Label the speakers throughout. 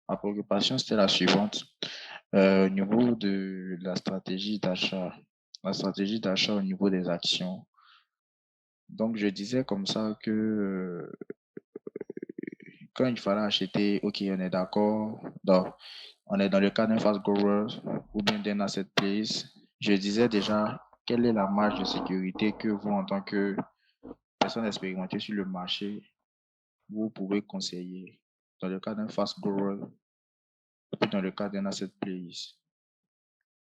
Speaker 1: ma préoccupation, c'était la suivante. Au niveau de la stratégie d'achat au niveau des actions. Donc, je disais comme ça que quand il fallait acheter, ok, on est d'accord, donc on est dans le cas d'un fast grower ou bien d'un asset place. Je disais déjà, quelle est la marge de sécurité que vous, en tant que personne expérimentée sur le marché, vous pouvez conseiller dans le cas d'un fast grower et puis dans le cas d'un asset place.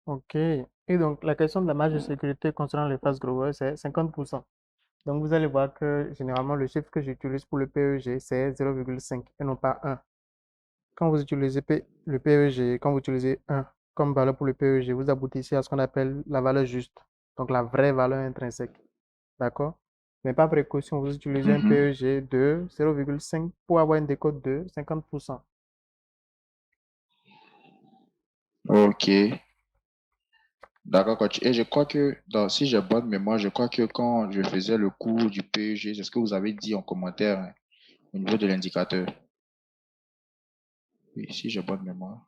Speaker 2: Ok. Et donc, la question de la marge de sécurité concernant les fast growers, c'est 50%. Donc, vous allez voir que généralement, le chiffre que j'utilise pour le PEG, c'est 0,5 et non pas 1. Quand vous utilisez le PEG, quand vous utilisez 1 comme valeur pour le PEG, vous aboutissez à ce qu'on appelle la valeur juste, donc la vraie valeur intrinsèque. D'accord? Mais par précaution, vous utilisez un
Speaker 1: Mhm.
Speaker 2: PEG de 0,5 pour avoir une décote de 50%.
Speaker 1: Ok, d'accord, coach. Et je crois que, si j'ai bonne mémoire, je crois que quand je faisais le cours du PEG, c'est ce que vous avez dit en commentaire, hein, au niveau de l'indicateur. Oui, si j'ai bonne mémoire.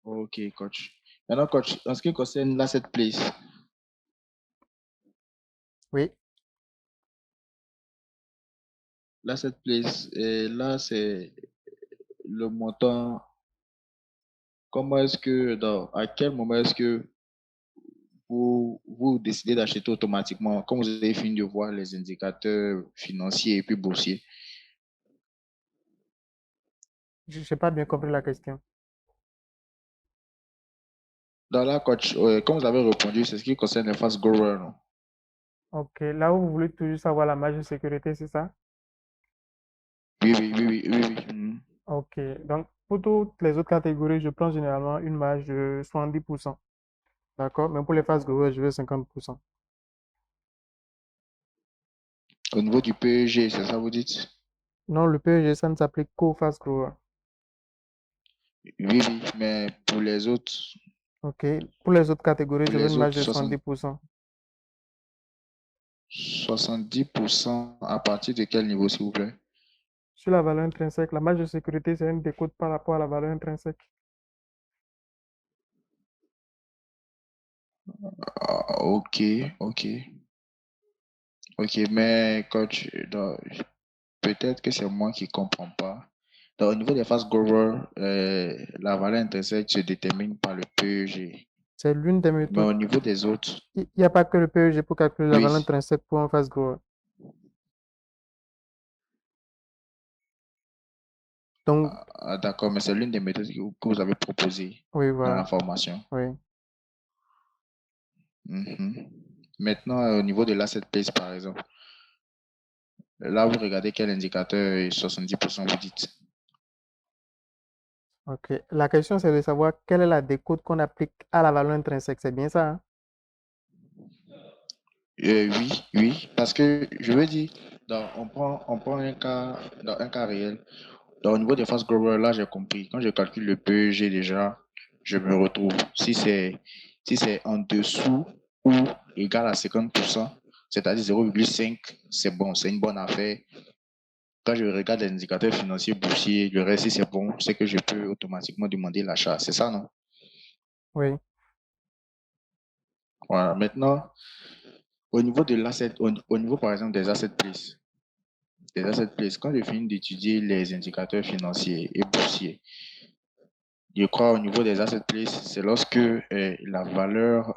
Speaker 1: Ok, coach. Maintenant, coach, en ce qui concerne l'asset place,
Speaker 2: Oui.
Speaker 1: l'asset place, et là, c'est le montant. Comment est-ce que, à quel moment est-ce que vous décidez d'acheter automatiquement, quand vous avez fini de voir les indicateurs financiers et puis boursiers?
Speaker 2: Je n'ai pas bien compris la question.
Speaker 1: Dans la coach, comme vous avez répondu, c'est ce qui concerne les fast growers, non?
Speaker 2: Ok. Là où vous voulez toujours savoir la marge de sécurité, c'est ça?
Speaker 1: Oui, oui, oui, oui, oui, oui. Mhm.
Speaker 2: Ok. Donc, pour toutes les autres catégories, je prends généralement une marge de 70%. D'accord? Mais pour les fast growers, je veux 50%.
Speaker 1: Au niveau du PEG, c'est ça vous dites?
Speaker 2: Non, le PEG, ça ne s'applique qu'aux fast growers.
Speaker 1: Oui, oui, mais pour les autres,
Speaker 2: Ok. Pour les autres catégories,
Speaker 1: pour
Speaker 2: je veux
Speaker 1: les
Speaker 2: une marge
Speaker 1: autres
Speaker 2: de
Speaker 1: 60
Speaker 2: 70%.
Speaker 1: 70% à partir de quel niveau, s'il vous plaît?
Speaker 2: Sur la valeur intrinsèque, la marge de sécurité, c'est une décote par rapport à la valeur intrinsèque.
Speaker 1: Ah, ok, ok, ok, mais coach, peut-être que c'est moi qui comprends pas. Au niveau des fast growers, la valeur intrinsèque se détermine par le PEG.
Speaker 2: C'est l'une des
Speaker 1: Mais
Speaker 2: méthodes.
Speaker 1: au niveau des autres,
Speaker 2: Il n'y a pas que le PEG pour calculer la valeur
Speaker 1: oui.
Speaker 2: intrinsèque pour un fast grower. Donc,
Speaker 1: Ah, d'accord, mais c'est l'une des méthodes que vous avez proposées
Speaker 2: oui,
Speaker 1: dans la
Speaker 2: voilà.
Speaker 1: formation.
Speaker 2: Oui.
Speaker 1: Mhm. Maintenant, au niveau de l'asset base, par exemple, là, vous regardez quel indicateur et 70% vous dites.
Speaker 2: Ok. La question, c'est de savoir quelle est la décote qu'on applique à la valeur intrinsèque. C'est bien ça, hein?
Speaker 1: Oui, oui, parce que je veux dire, on prend un cas, dans un cas réel. Au niveau des fast growers, là, j'ai compris. Quand je calcule le PEG déjà, je me retrouve. Si c'est en dessous ou égal à 50%, c'est-à-dire 0,5, c'est bon, c'est une bonne affaire. Quand je regarde les indicateurs financiers boursiers, le reste, si c'est bon, c'est que je peux automatiquement demander l'achat. C'est ça, non?
Speaker 2: Oui.
Speaker 1: Voilà. Maintenant, au niveau de l'asset, au niveau, par exemple, des asset places, quand je finis d'étudier les indicateurs financiers et boursiers, je crois au niveau des asset places, c'est lorsque la valeur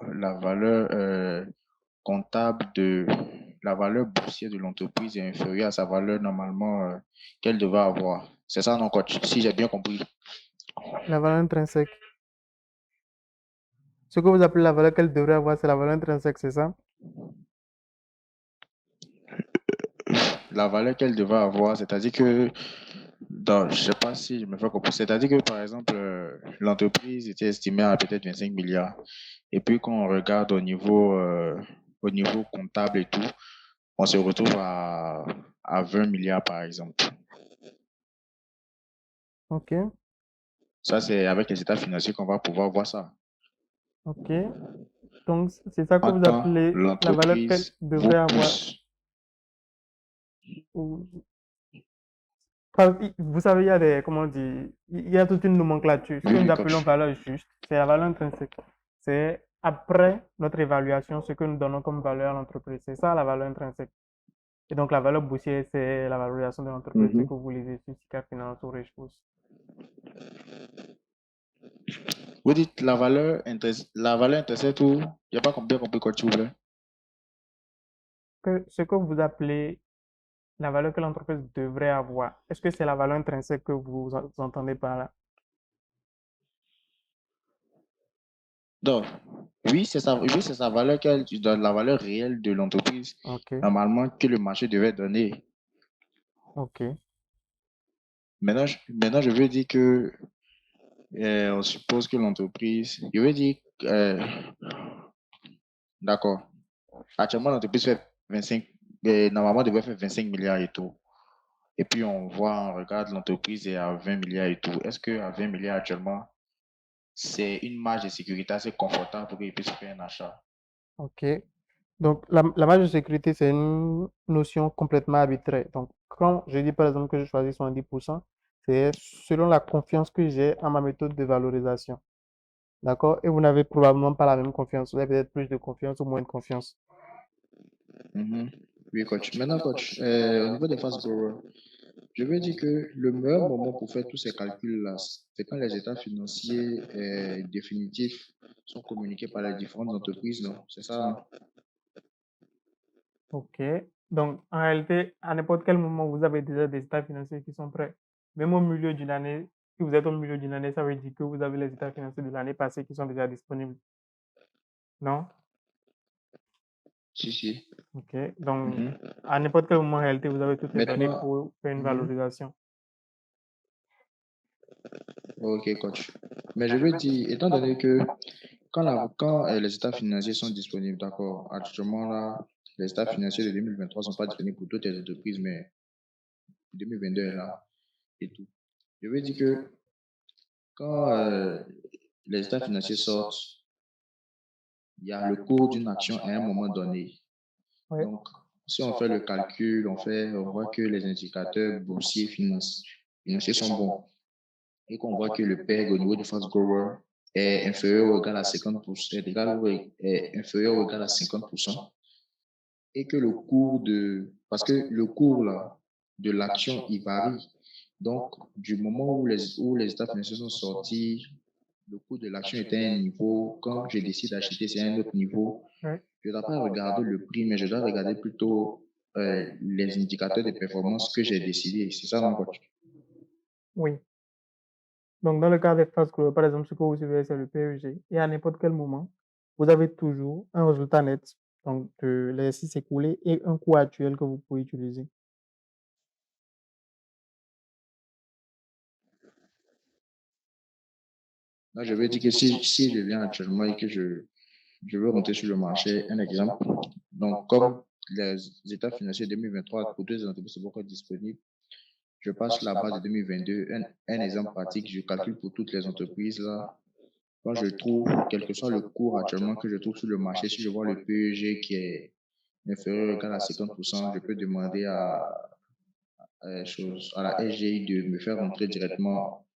Speaker 1: comptable de la valeur boursière de l'entreprise est inférieure à sa valeur normalement qu'elle devait avoir. C'est ça, non, coach? Si j'ai bien compris.
Speaker 2: La valeur intrinsèque. Ce que vous appelez la valeur qu'elle devrait avoir, c'est la valeur intrinsèque, c'est ça?
Speaker 1: La valeur qu'elle devait avoir, c'est-à-dire que, je ne sais pas si je me fais comprendre, c'est-à-dire que, par exemple, l'entreprise était estimée à peut-être 25 milliards. Et puis, quand on regarde au niveau comptable et tout, on se retrouve à 20 milliards, par exemple.
Speaker 2: Ok.
Speaker 1: Ça, c'est avec les états financiers qu'on va pouvoir voir ça.
Speaker 2: Ok. Donc, c'est ça que vous
Speaker 1: Maintenant,
Speaker 2: appelez la valeur qu'elle
Speaker 1: l'entreprise vous
Speaker 2: devrait avoir.
Speaker 1: pousse.
Speaker 2: Ou- Vous savez, il y a des, comment on dit, il y a toute une nomenclature. Ce que nous
Speaker 1: Oui,
Speaker 2: appelons
Speaker 1: coach.
Speaker 2: valeur juste, c'est la valeur intrinsèque. C'est après notre évaluation, ce que nous donnons comme valeur à l'entreprise. C'est ça la valeur intrinsèque. Et donc, la valeur boursière, c'est la valorisation de l'entreprise, ce
Speaker 1: Mhm.
Speaker 2: que vous lisez sur Sika Finance ou Richebourse.
Speaker 1: Vous dites la valeur intrinsèque ou il n'y a pas bien compris quoi tu voulais.
Speaker 2: Ce que vous appelez la valeur que l'entreprise devrait avoir, est-ce que c'est la valeur intrinsèque que vous entendez par là?
Speaker 1: Donc, oui, c'est sa valeur qu'elle donne, la valeur réelle de l'entreprise,
Speaker 2: Ok,
Speaker 1: normalement, que le marché devait donner.
Speaker 2: ok,
Speaker 1: Maintenant, je veux dire que, on suppose que l'entreprise, je veux dire, d'accord, actuellement, l'entreprise fait 25, normalement, devrait faire 25 milliards et tout. Et puis, on regarde l'entreprise est à 20 milliards et tout. Est-ce qu'à 20 milliards actuellement, c'est une marge de sécurité assez confortable pour qu'il puisse faire un achat?
Speaker 2: ok. Donc, la marge de sécurité, c'est une notion complètement arbitraire. Donc, quand je dis par exemple que je choisis 70%, c'est selon la confiance que j'ai en ma méthode de valorisation. D'accord? Et vous n'avez probablement pas la même confiance. Vous avez peut-être plus de confiance ou moins de confiance.
Speaker 1: Mhm. Oui, coach. Maintenant, coach, au niveau des fast growers, je veux dire que le meilleur moment pour faire tous ces calculs-là, c'est quand les états financiers définitifs sont communiqués par les différentes entreprises, non? C'est ça, hein?
Speaker 2: Ok. Donc, en réalité, à n'importe quel moment, vous avez déjà des états financiers qui sont prêts. Même au milieu d'une année, si vous êtes au milieu d'une année, ça veut dire que vous avez les états financiers de l'année passée qui sont déjà disponibles. Non?
Speaker 1: Si, si.
Speaker 2: Ok. Donc,
Speaker 1: Mhm.
Speaker 2: à n'importe quel moment, en réalité, vous avez toutes les données
Speaker 1: Maintenant,
Speaker 2: pour faire une
Speaker 1: mhm.
Speaker 2: valorisation.
Speaker 1: Ok, coach. Mais je veux dire, étant donné que quand les états financiers sont disponibles, d'accord, actuellement là, les états financiers de 2023 ne sont pas disponibles pour toutes les entreprises, mais 2022 est là et tout. Je veux dire que quand les états financiers sortent, il y a le cours d'une action à un moment donné.
Speaker 2: Oui.
Speaker 1: Donc, si on fait le calcul, on voit que les indicateurs boursiers financiers sont bons et qu'on voit que le PEG au niveau du fast grower est inférieur ou égal à 50%, est inférieur ou égal à 50%, et que le cours parce que le cours là, de l'action, il varie. Donc, du moment où les états financiers sont sortis, le cours de l'action était à un niveau. Quand je décide d'acheter, c'est à un autre niveau.
Speaker 2: Oui.
Speaker 1: Je ne dois pas regarder le prix, mais je dois regarder plutôt les indicateurs de performance que j'ai décidé. C'est ça, mon coach.
Speaker 2: Oui. Donc, dans le cas des phases closes, par exemple, ce que vous suivez, c'est le PEG. Et à n'importe quel moment, vous avez toujours un résultat net, donc de l'exercice écoulé et un coût actuel que vous pouvez utiliser.
Speaker 1: Là, je veux dire que si je viens actuellement et que je veux rentrer sur le marché, un exemple. Donc, comme les états financiers 2023 pour toutes les entreprises sont encore disponibles, je passe sur la base de 2022. Un exemple pratique, je calcule pour toutes les entreprises là. Quand je trouve, quel que soit le cours actuellement que je trouve sur le marché, si je vois le PEG qui est inférieur ou égal à 50%, je peux demander à la SGI de me faire rentrer directement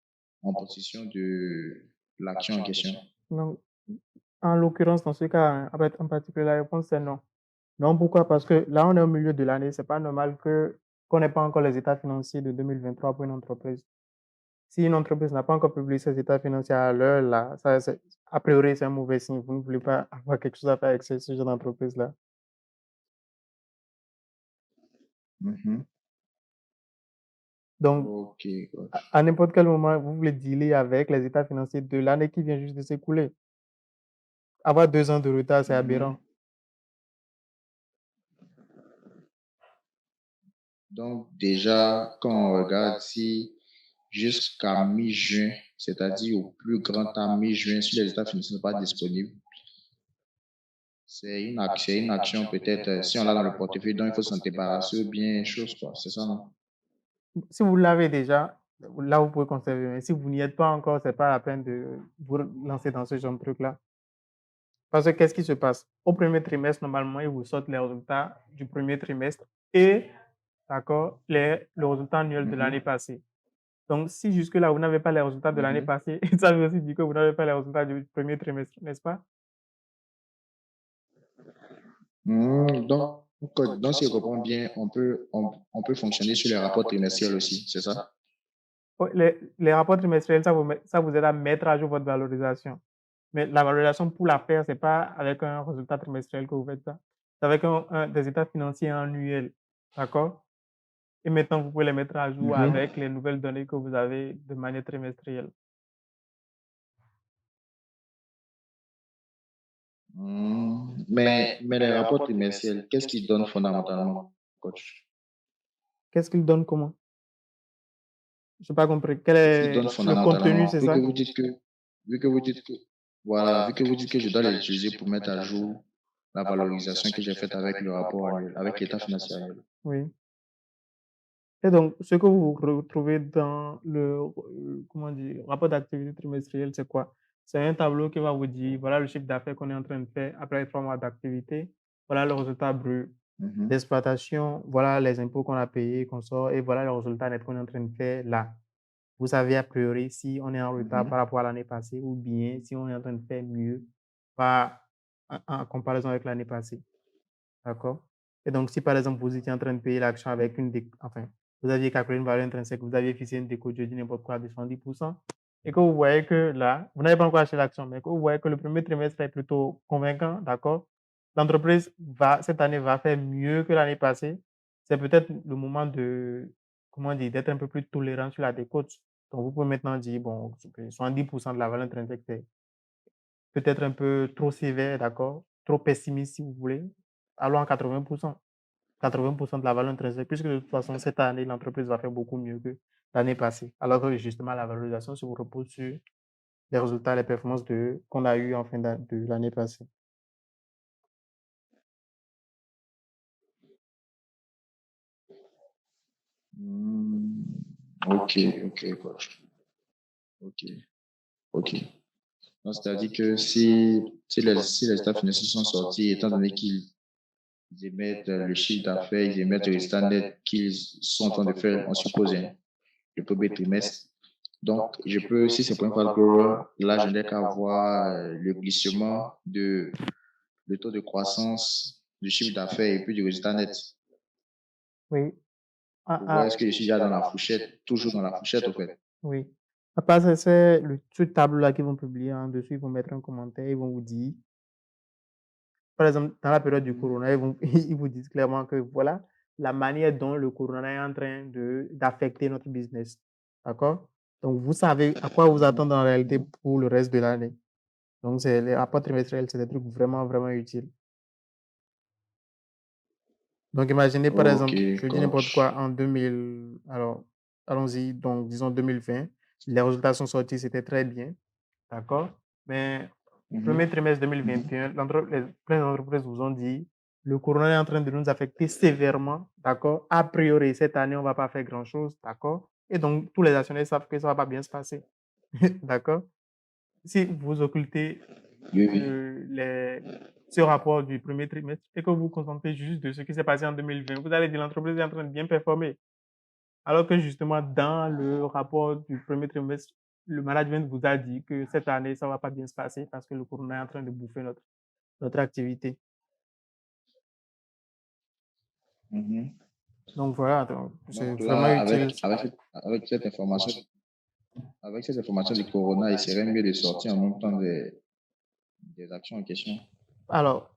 Speaker 1: en possession de l'action en question.
Speaker 2: Donc, en l'occurrence, dans ce cas en particulier, la réponse c'est non. Non, pourquoi? Parce que là, on est au milieu de l'année. C'est pas normal qu'on n'ait pas encore les états financiers de 2023 pour une entreprise. Si une entreprise n'a pas encore publié ses états financiers à l'heure, là, a priori, c'est un mauvais signe. Vous ne voulez pas avoir quelque chose à faire avec ce genre d'entreprise-là.
Speaker 1: Mhm.
Speaker 2: Donc,
Speaker 1: Ok, coach.
Speaker 2: à n'importe quel moment, vous voulez dealer avec les états financiers de l'année qui vient juste de s'écouler. Avoir 2 ans de retard, c'est
Speaker 1: Mhm.
Speaker 2: aberrant.
Speaker 1: Donc, déjà, quand on regarde si jusqu'à mi-juin, c'est-à-dire au plus grand à mi-juin, si les états financiers ne sont pas disponibles, c'est une action peut-être, si on l'a dans le portefeuille, donc il faut s'en débarrasser ou bien chose, quoi. C'est ça, non?
Speaker 2: Si vous l'avez déjà, là, vous pouvez conserver. Mais si vous n'y êtes pas encore, c'est pas la peine de vous lancer dans ce genre de truc-là. Parce que qu'est-ce qui se passe? Au premier trimestre, normalement, ils vous sortent les résultats du premier trimestre et d'accord, le résultat annuel de l'année
Speaker 1: Mhm,
Speaker 2: passée. Donc, si jusque-là, vous n'avez pas les résultats de l'année
Speaker 1: mhm.
Speaker 2: passée, ça veut aussi dire que vous n'avez pas les résultats du premier trimestre, n'est-ce pas?
Speaker 1: Donc, si je comprends bien, on peut fonctionner sur les rapports trimestriels aussi, c'est ça?
Speaker 2: Oui, les rapports trimestriels, ça vous aide à mettre à jour votre valorisation. Mais la valorisation pour la faire, c'est pas avec un résultat trimestriel que vous faites ça. C'est avec des états financiers annuels. D'accord? Et maintenant, vous pouvez les mettre à jour
Speaker 1: Mhm.
Speaker 2: avec les nouvelles données que vous avez de manière trimestrielle.
Speaker 1: Mais les rapports trimestriels, qu'est-ce qu'ils donnent fondamentalement, coach?
Speaker 2: Qu'est-ce qu'ils donnent comment? Je n'ai pas compris. Quel
Speaker 1: Qu'est-ce qu'ils
Speaker 2: est
Speaker 1: donnent
Speaker 2: le contenu,
Speaker 1: fondamentalement?
Speaker 2: c'est ça?
Speaker 1: Vu que vous dites que je dois les utiliser pour mettre à jour la valorisation que j'ai faite avec le rapport annuel, avec l'état financier annuel.
Speaker 2: Oui. Et donc, ce que vous retrouvez dans comment dire, rapport d'activité trimestrielle, c'est quoi? C'est un tableau qui va vous dire, voilà le chiffre d'affaires qu'on est en train de faire après les 3 mois d'activité, voilà le résultat brut
Speaker 1: Mhm,
Speaker 2: d'exploitation, voilà les impôts qu'on a payés, qu'on sort, et voilà le résultat net qu'on est en train de faire là. Vous savez a priori si on est en retard
Speaker 1: mhm,
Speaker 2: par rapport à l'année passée ou bien si on est en train de faire mieux par, en comparaison avec l'année passée. D'accord? Et donc, si par exemple, vous étiez en train de payer l'action avec enfin, vous aviez calculé une valeur intrinsèque, vous aviez fixé une déco, je dis n'importe quoi, de 70%, et que vous voyez que là, vous n'avez pas encore acheté l'action, mais que vous voyez que le premier trimestre est plutôt convaincant, d'accord? L'entreprise cette année va faire mieux que l'année passée. C'est peut-être le moment comment dire, d'être un peu plus tolérant sur la décote. Donc, vous pouvez maintenant dire, bon, 70% de la valeur intrinsèque, c'est peut-être un peu trop sévère, d'accord? Trop pessimiste si vous voulez. Allons à 80%. 80% de la valeur intrinsèque, puisque de toute façon, cette année, l'entreprise va faire beaucoup mieux que l'année passée. Alors que justement, la valorisation se repose sur les résultats, les performances qu'on a eues en fin de l'année passée.
Speaker 1: mm. Ok, ok, coach. Ok, ok. Donc, c'est-à-dire que si les états financiers sont sortis, étant donné qu'ils émettent le chiffre d'affaires, ils émettent le résultat net qu'ils sont en train de faire, on suppose, hein, le premier trimestre. Donc, je peux, si c'est pour une phase grower, là, je n'ai qu'à voir le glissement le taux de croissance du chiffre d'affaires et puis du résultat net.
Speaker 2: Oui.
Speaker 1: Pour
Speaker 2: Ah,
Speaker 1: voir est-ce que je suis déjà dans la fourchette, toujours dans la fourchette, au fait.
Speaker 2: oui. À part ça, c'est ce tableau-là qu'ils vont publier en dessous, ils vont mettre un commentaire, ils vont vous dire, par exemple, dans la période du corona, ils vous disent clairement que voilà la manière dont le corona est en train d'affecter notre business. D'accord? Donc, vous savez à quoi vous attendre en réalité pour le reste de l'année. Donc, les rapports trimestriels, c'est des trucs vraiment, vraiment utiles. Donc, imaginez par
Speaker 1: Ok,
Speaker 2: exemple, je dis n'importe quoi,
Speaker 1: coach.
Speaker 2: en 2000, alors, allons-y, donc disons 2020, les résultats sont sortis, c'était très bien, d'accord? Mais
Speaker 1: Mhm,
Speaker 2: premier trimestre
Speaker 1: mhm,
Speaker 2: 2021, plein d'entreprises vous ont dit, le corona est en train de nous affecter sévèrement, d'accord? A priori, cette année, on ne va pas faire grand-chose, d'accord? Et donc, tous les actionnaires savent que ça ne va pas bien se passer, d'accord? Si vous occultez
Speaker 1: oui, oui.
Speaker 2: les ce rapport du premier trimestre et que vous vous concentrez juste de ce qui s'est passé en 2020, vous allez dire l'entreprise est en train de bien performer. Alors que justement, dans le rapport du premier trimestre, le management vous a dit que cette année, ça ne va pas bien se passer parce que le corona est en train de bouffer notre activité.
Speaker 1: Mhm.
Speaker 2: Donc voilà, c'est
Speaker 1: Donc
Speaker 2: vraiment
Speaker 1: là,
Speaker 2: utile.
Speaker 1: avec cette information du corona, il serait mieux de sortir en même temps des actions en question.
Speaker 2: Alors,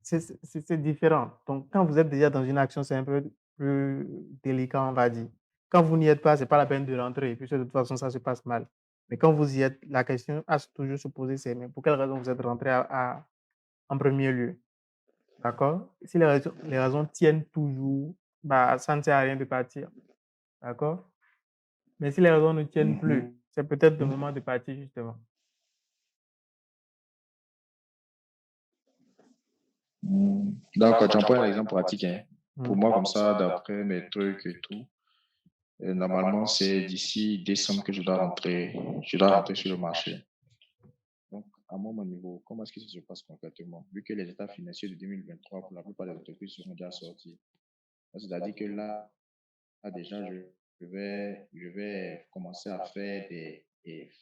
Speaker 2: c'est différent. Donc, quand vous êtes déjà dans une action, c'est un peu plus délicat, on va dire. Quand vous n'y êtes pas, c'est pas la peine de rentrer, puisque de toute façon, ça se passe mal. Mais quand vous y êtes, la question à toujours se poser, c'est mais pour quelle raison vous êtes rentré en premier lieu? D'accord? Si les raisons tiennent toujours, bah, ça ne sert à rien de partir. D'accord? Mais si les raisons ne tiennent plus,
Speaker 1: Mhm.
Speaker 2: c'est peut-être le moment de partir, justement.
Speaker 1: Donc, tu en prends un exemple pratique, hein. Pour
Speaker 2: Mm.
Speaker 1: moi, comme ça, d'après mes trucs et tout, normalement, c'est d'ici décembre que je dois rentrer sur le marché. Donc, à mon niveau, comment est-ce que ça se passe concrètement? Vu que les états financiers de 2023, pour la plupart des entreprises, seront déjà sortis. C'est-à-dire que là, là, déjà, je vais commencer à faire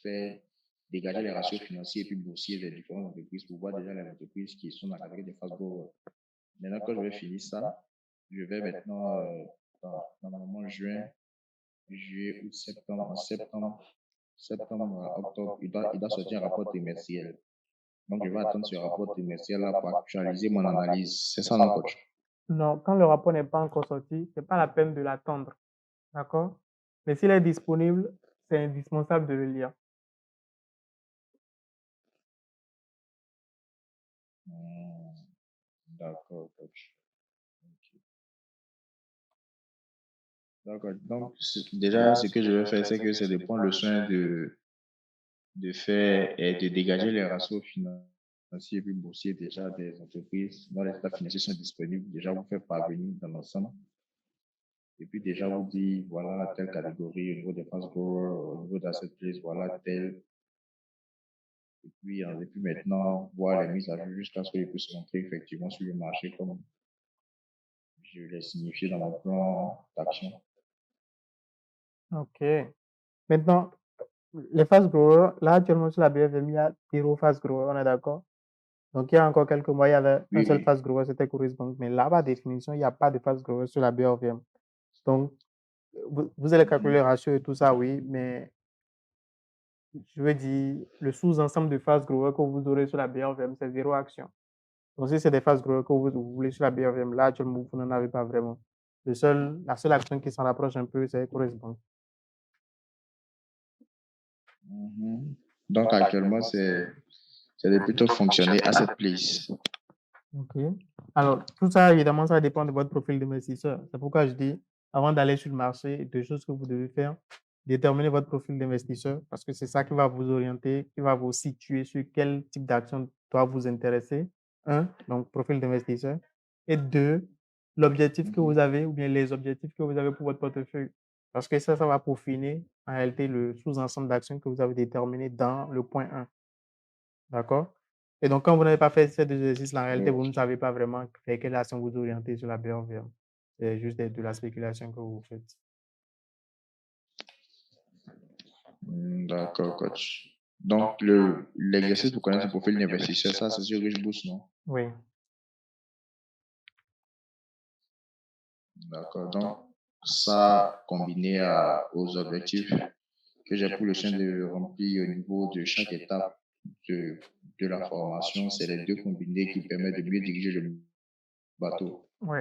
Speaker 1: faire dégager les ratios financiers et puis boursiers des différentes entreprises pour voir déjà les entreprises qui sont dans la catégorie des fast growers. Maintenant que je vais finir ça, je vais maintenant, normalement, juillet, août, septembre, octobre, il doit sortir un rapport trimestriel. Donc, je vais attendre ce rapport trimestriel-là pour actualiser mon analyse. C'est ça, non, coach?
Speaker 2: Non, quand le rapport n'est pas encore sorti, c'est pas la peine de l'attendre. D'accord? Mais s'il est disponible, c'est indispensable de le lire.
Speaker 1: D'accord, coach. Ok. D'accord. Donc, déjà, ce que je vais faire, c'est que c'est de prendre le soin de faire et de dégager les ratios financiers et puis boursiers déjà des entreprises dont les états financiers sont disponibles. Déjà, vous faire parvenir dans l'ensemble. Et puis, déjà, vous dire, voilà, telle catégorie au niveau des fast growers, au niveau d'asset place, voilà, telle. Et puis maintenant, voir les mises à jour jusqu'à ce que je puisse montrer effectivement sur le marché comme je l'ai signifié dans mon plan d'action.
Speaker 2: OK. Maintenant, les fast growers, là, actuellement, sur la BFM, il y a 0 fast grower, on est d'accord? Donc, il y a encore quelques mois, il y avait un seul
Speaker 1: Oui,
Speaker 2: fast grower, c'était Coris Bank. Mais là, par définition, il n'y a pas de fast grower sur la BFM. Donc, vous allez calculer le ratio et tout ça, oui, mais je veux dire, le sous-ensemble de fast grower que vous aurez sur la BFM, c'est 0 action. Donc, si c'est des fast growers que vous voulez sur la BFM, là, actuellement, vous n'en avez pas vraiment. La seule action qui s'en rapproche un peu, c'est Coris Bank.
Speaker 1: Mhm. Donc actuellement, c'est de plutôt fonctionner à cette place.
Speaker 2: OK. Alors, tout ça, évidemment, ça dépend de votre profil d'investisseur. C'est pourquoi je dis, avant d'aller sur le marché, deux choses que vous devez faire, déterminer votre profil d'investisseur, parce que c'est ça qui va vous orienter, qui va vous situer sur quel type d'action doit vous intéresser. Un, donc profil d'investisseur. Et deux, l'objectif que vous avez ou bien les objectifs que vous avez pour votre portefeuille. Parce que ça va peaufiner en réalité le sous-ensemble d'actions que vous avez déterminé dans le point 1. D'accord? Et donc, quand vous n'avez pas fait cet exercice-là, en réalité, vous ne savez pas vraiment vers quelle action vous orienter sur la BRVM. C'est juste de la spéculation que vous faites.
Speaker 1: D'accord, coach. Donc, l'exercice pour connaître son profil d'investisseur, ça, c'est sur Richboost, non?
Speaker 2: Oui.
Speaker 1: D'accord. Donc, ça, combiné aux objectifs que j'ai pour le soin de remplir au niveau de chaque étape de, de la formation, c'est les deux combinés qui permettent de mieux diriger le bateau.
Speaker 2: Oui.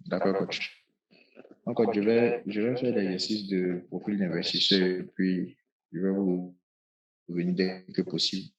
Speaker 1: D'accord, coach. Donc, coach, je vais faire l'exercice de profil d'investisseur et puis je vais vous revenir dès que possible.